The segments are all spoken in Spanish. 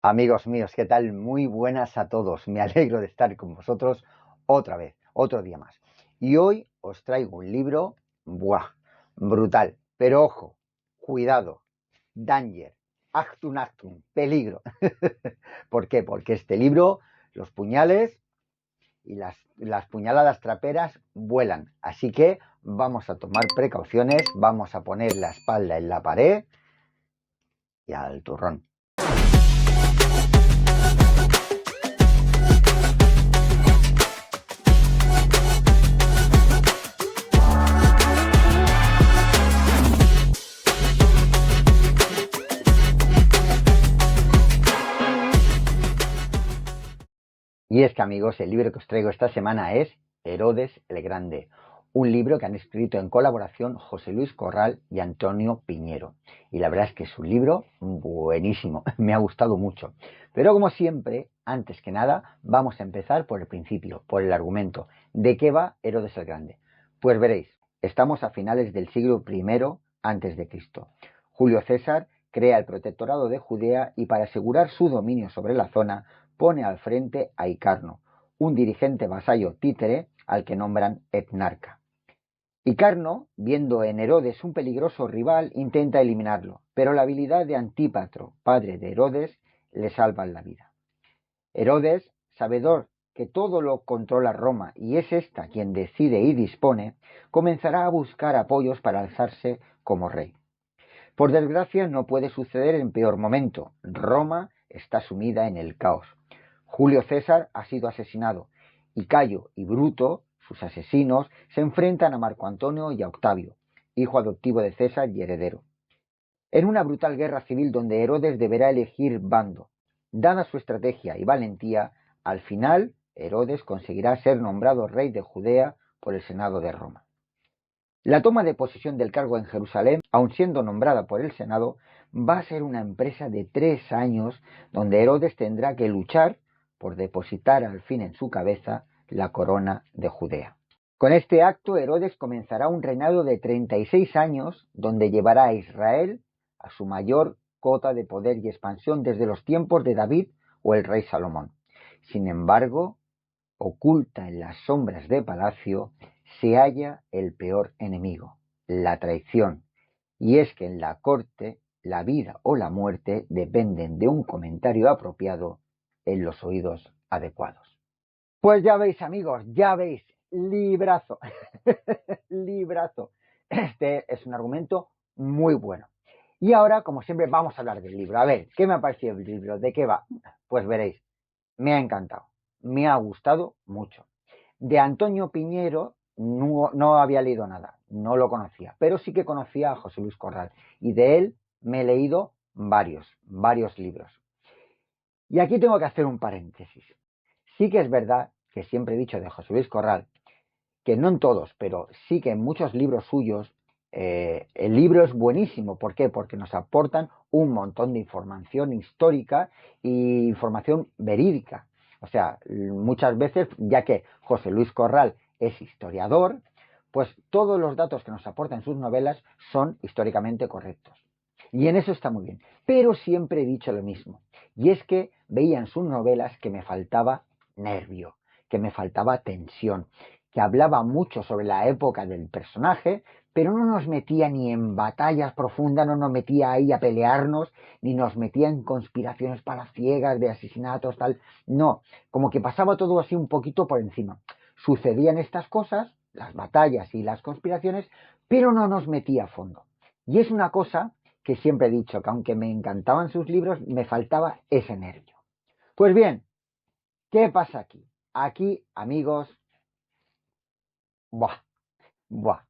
Amigos míos, ¿qué tal? Muy buenas a todos. Me alegro de estar con vosotros otra vez, otro día más. Y hoy os traigo un libro, ¡buah! Brutal. Pero ojo, cuidado, danger, actum actum, peligro. ¿Por qué? Porque este libro, los puñales y las puñaladas traperas vuelan. Así que vamos a tomar precauciones, vamos a poner la espalda en la pared y al turrón. Y es que, amigos, el libro que os traigo esta semana es Herodes el Grande, un libro que han escrito en colaboración José Luis Corral y Antonio Piñero. Y la verdad es que es un libro buenísimo, me ha gustado mucho. Pero como siempre, antes que nada, vamos a empezar por el principio, por el argumento. ¿De qué va Herodes el Grande? Pues veréis, estamos a finales del siglo I antes de Cristo. Julio César crea el protectorado de Judea y para asegurar su dominio sobre la zona pone al frente a Hicarno, un dirigente vasallo títere al que nombran etnarca. Hicarno, viendo en Herodes un peligroso rival, intenta eliminarlo, pero la habilidad de Antípatro, padre de Herodes, le salva la vida. Herodes, sabedor que todo lo controla Roma y es ésta quien decide y dispone, comenzará a buscar apoyos para alzarse como rey. Por desgracia no puede suceder en peor momento. Roma está sumida en el caos. Julio César ha sido asesinado y Cayo y Bruto, sus asesinos, se enfrentan a Marco Antonio y a Octavio, hijo adoptivo de César y heredero. En una brutal guerra civil donde Herodes deberá elegir bando. Dada su estrategia y valentía, al final Herodes conseguirá ser nombrado rey de Judea por el Senado de Roma. La toma de posesión del cargo en Jerusalén, aun siendo nombrada por el Senado, va a ser una empresa de 3 años donde Herodes tendrá que luchar por depositar al fin en su cabeza la corona de Judea. Con este acto, Herodes comenzará un reinado de 36 años donde llevará a Israel a su mayor cota de poder y expansión desde los tiempos de David o el rey Salomón. Sin embargo, oculta en las sombras de palacio, se halla el peor enemigo, la traición. Y es que en la corte la vida o la muerte dependen de un comentario apropiado en los oídos adecuados. Pues ya veis, amigos, ya veis, librazo, librazo. Este es un argumento muy bueno. Y ahora, como siempre, vamos a hablar del libro. A ver, ¿qué me ha parecido el libro? ¿De qué va? Pues veréis, me ha encantado, me ha gustado mucho. De Antonio Piñero no había leído nada, no lo conocía, pero sí que conocía a José Luis Corral y de él me he leído varios libros. Y aquí tengo que hacer un paréntesis. Sí que es verdad que siempre he dicho de José Luis Corral, que no en todos, pero sí que en muchos libros suyos, el libro es buenísimo. ¿Por qué? Porque nos aportan un montón de información histórica e información verídica. O sea, muchas veces, ya que José Luis Corral es historiador, pues todos los datos que nos aportan sus novelas son históricamente correctos. Y en eso está muy bien. Pero siempre he dicho lo mismo. Y es que veía en sus novelas que me faltaba nervio, que me faltaba tensión, que hablaba mucho sobre la época del personaje, pero no nos metía ni en batallas profundas, no nos metía ahí a pelearnos, ni nos metía en conspiraciones palaciegas de asesinatos, tal. No, como que pasaba todo así un poquito por encima. Sucedían estas cosas, las batallas y las conspiraciones, pero no nos metía a fondo. Y es una cosa que siempre he dicho, que aunque me encantaban sus libros, me faltaba ese nervio. Pues bien, ¿qué pasa aquí? Aquí, amigos, buah, buah.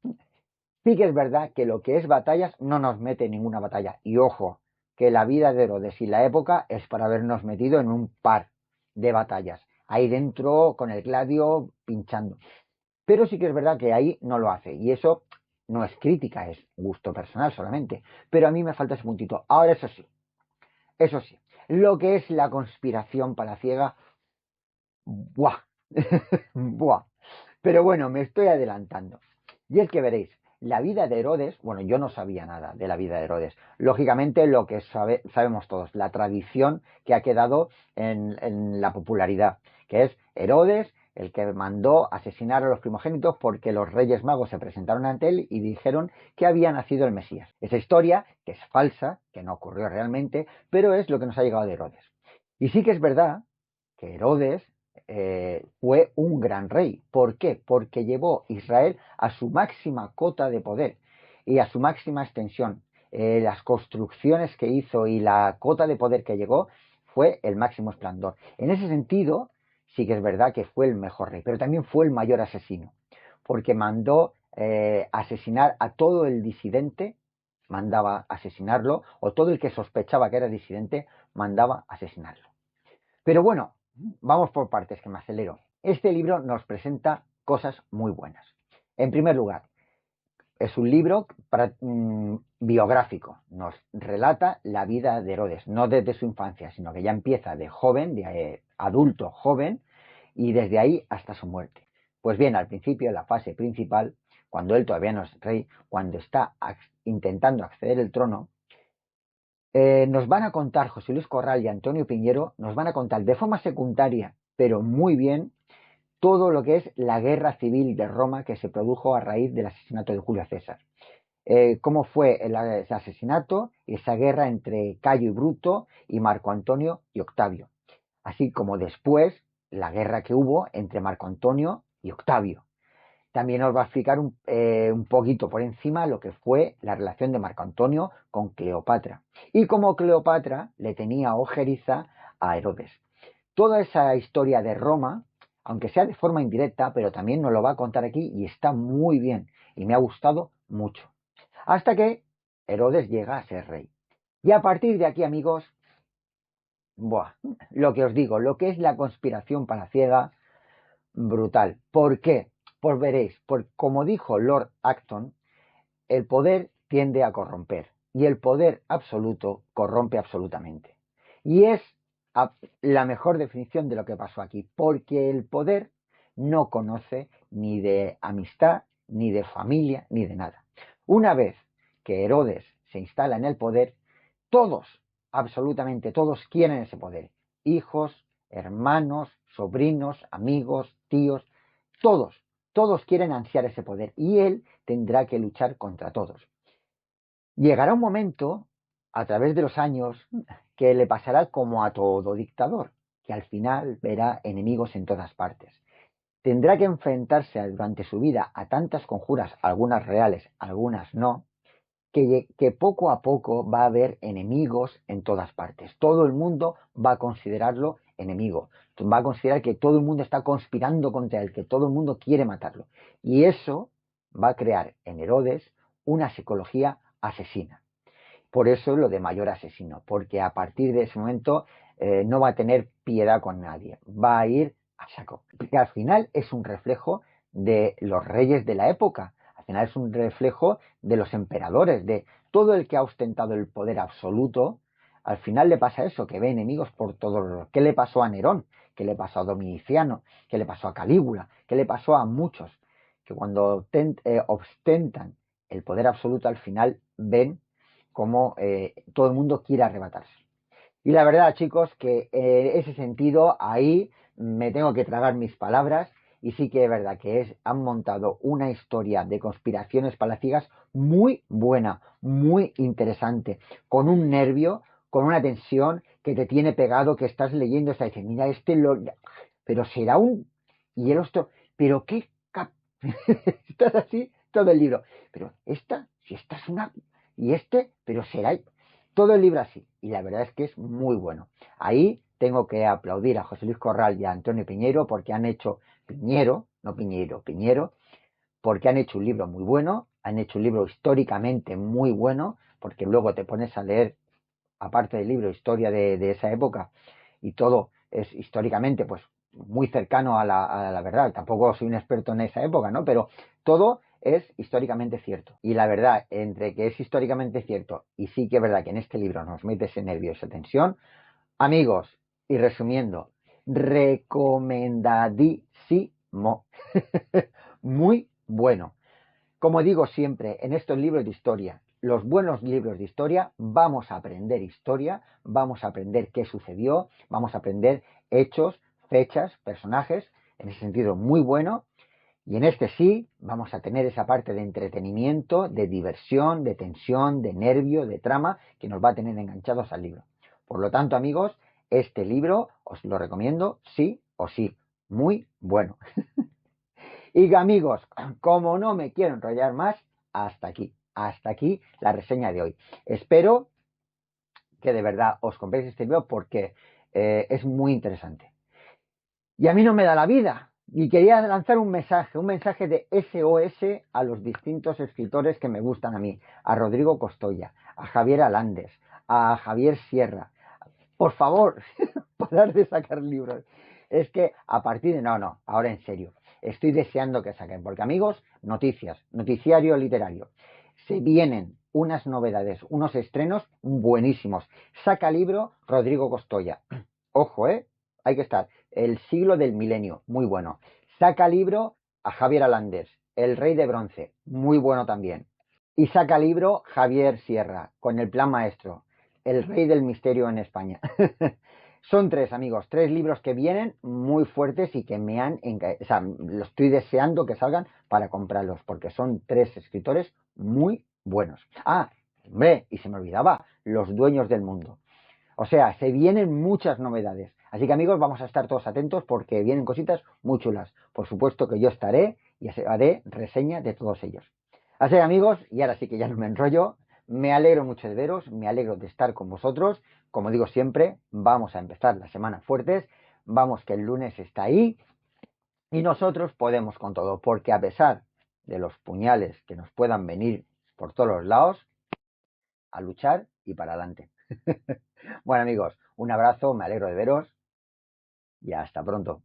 Sí que es verdad que lo que es batallas no nos mete en ninguna batalla. Y ojo, que la vida de Herodes y la época es para habernos metido en un par de batallas. Ahí dentro con el gladio pinchando. Pero sí que es verdad que ahí no lo hace. Y eso no es crítica, es gusto personal solamente. Pero a mí me falta ese puntito. Ahora eso sí. Lo que es la conspiración palaciega, ¡buah! ¡Buah! Pero bueno, me estoy adelantando. Y es que veréis, la vida de Herodes, bueno, yo no sabía nada de la vida de Herodes. Lógicamente, lo que sabemos todos, la tradición que ha quedado en la popularidad, que es Herodes el que mandó asesinar a los primogénitos porque los Reyes Magos se presentaron ante él y dijeron que había nacido el Mesías. Esa historia, que es falsa, que no ocurrió realmente, pero es lo que nos ha llegado de Herodes. Y sí que es verdad que Herodes fue un gran rey. ¿Por qué? Porque llevó Israel a su máxima cota de poder y a su máxima extensión. Las construcciones que hizo y la cota de poder que llegó fue el máximo esplendor. En ese sentido, sí que es verdad que fue el mejor rey, pero también fue el mayor asesino, porque mandó asesinar a todo el disidente, mandaba asesinarlo, o todo el que sospechaba que era disidente, mandaba asesinarlo. Pero bueno, vamos por partes, que me acelero. Este libro nos presenta cosas muy buenas. En primer lugar, es un libro biográfico, nos relata la vida de Herodes, no desde su infancia, sino que ya empieza de joven, de adulto joven, y desde ahí hasta su muerte. Pues bien, al principio, en la fase principal, cuando él todavía no es rey, cuando está intentando acceder al trono, nos van a contar José Luis Corral y Antonio Piñero, nos van a contar de forma secundaria, pero muy bien, todo lo que es la guerra civil de Roma que se produjo a raíz del asesinato de Julio César. Cómo fue ese asesinato y esa guerra entre Cayo y Bruto y Marco Antonio y Octavio. Así como después la guerra que hubo entre Marco Antonio y Octavio. También nos va a explicar un poquito por encima lo que fue la relación de Marco Antonio con Cleopatra y cómo Cleopatra le tenía ojeriza a Herodes. Toda esa historia de Roma, aunque sea de forma indirecta, pero también nos lo va a contar aquí y está muy bien y me ha gustado mucho. Hasta que Herodes llega a ser rey. Y a partir de aquí, amigos, lo que os digo, lo que es la conspiración palaciega, brutal. ¿Por qué? Pues veréis, como dijo Lord Acton, el poder tiende a corromper y el poder absoluto corrompe absolutamente. Y es la mejor definición de lo que pasó aquí, porque el poder no conoce ni de amistad, ni de familia, ni de nada. Una vez que Herodes se instala en el poder, todos, absolutamente todos, quieren ese poder. Hijos, hermanos, sobrinos, amigos, tíos, todos quieren ansiar ese poder y él tendrá que luchar contra todos. Llegará un momento, a través de los años, que le pasará como a todo dictador, que al final verá enemigos en todas partes. Tendrá que enfrentarse durante su vida a tantas conjuras, algunas reales, algunas no, que poco a poco va a haber enemigos en todas partes. Todo el mundo va a considerarlo enemigo. Va a considerar que todo el mundo está conspirando contra él, que todo el mundo quiere matarlo. Y eso va a crear en Herodes una psicología asesina. Por eso lo de mayor asesino, porque a partir de ese momento no va a tener piedad con nadie. Va a ir a saco. Porque al final es un reflejo de los reyes de la época. Al final es un reflejo de los emperadores, de todo el que ha ostentado el poder absoluto. Al final le pasa eso, que ve enemigos por todos lados. ¿Qué le pasó a Nerón? ¿Qué le pasó a Dominiciano? ¿Qué le pasó a Calígula? ¿Qué le pasó a muchos? Que cuando ostentan el poder absoluto, al final ven como todo el mundo quiere arrebatarse. Y la verdad, chicos, que en ese sentido, ahí me tengo que tragar mis palabras y sí que es verdad que han montado una historia de conspiraciones palaciegas muy buena, muy interesante, con un nervio, con una tensión que te tiene pegado, que estás leyendo, estás diciendo, mira, pero será un... Y el otro, pero qué... Estás así todo el libro. Pero si esta es una... Y pero será todo el libro así. Y la verdad es que es muy bueno. Ahí tengo que aplaudir a José Luis Corral y a Antonio Piñero porque han hecho Piñero, porque han hecho un libro muy bueno, han hecho un libro históricamente muy bueno, porque luego te pones a leer, aparte del libro, historia de esa época, y todo es históricamente, pues, muy cercano a la verdad. Tampoco soy un experto en esa época, ¿no? Pero todo es históricamente cierto. Y la verdad, entre que es históricamente cierto y sí que es verdad que en este libro nos mete ese nervio, esa tensión, amigos, y resumiendo, recomendadísimo. Muy bueno. Como digo siempre, en estos libros de historia, los buenos libros de historia, vamos a aprender historia, vamos a aprender qué sucedió, vamos a aprender hechos, fechas, personajes, en ese sentido muy bueno. Y en este sí, vamos a tener esa parte de entretenimiento, de diversión, de tensión, de nervio, de trama, que nos va a tener enganchados al libro. Por lo tanto, amigos, este libro os lo recomiendo sí o sí. Muy bueno. Y amigos, como no me quiero enrollar más, hasta aquí la reseña de hoy. Espero que de verdad os compréis este libro porque es muy interesante. Y a mí no me da la vida. Y quería lanzar un mensaje de SOS a los distintos escritores que me gustan a mí, a Rodrigo Costoya, a Javier Alandes, a Javier Sierra. Por favor, parar de sacar libros. Es que a partir de... No, ahora en serio. Estoy deseando que saquen, porque amigos, noticias, noticiario literario. Se vienen unas novedades, unos estrenos buenísimos. Saca libro Rodrigo Costoya. Ojo, hay que estar. El siglo del milenio, muy bueno. Saca libro a Javier Alandes, El Rey de Bronce, muy bueno también. Y saca libro Javier Sierra, con el plan maestro, El Rey del Misterio en España. Son tres, amigos, tres libros que vienen muy fuertes y que o sea, lo estoy deseando que salgan para comprarlos, porque son tres escritores muy buenos. Ah, hombre, y se me olvidaba, Los Dueños del Mundo. O sea, se vienen muchas novedades. Así que amigos, vamos a estar todos atentos porque vienen cositas muy chulas. Por supuesto que yo estaré y haré reseña de todos ellos. Así que amigos, y ahora sí que ya no me enrollo, me alegro mucho de veros, me alegro de estar con vosotros. Como digo siempre, vamos a empezar la semana fuertes, vamos que el lunes está ahí y nosotros podemos con todo, porque a pesar de los puñales que nos puedan venir por todos los lados, a luchar y para adelante. Bueno amigos, un abrazo, me alegro de veros y hasta pronto.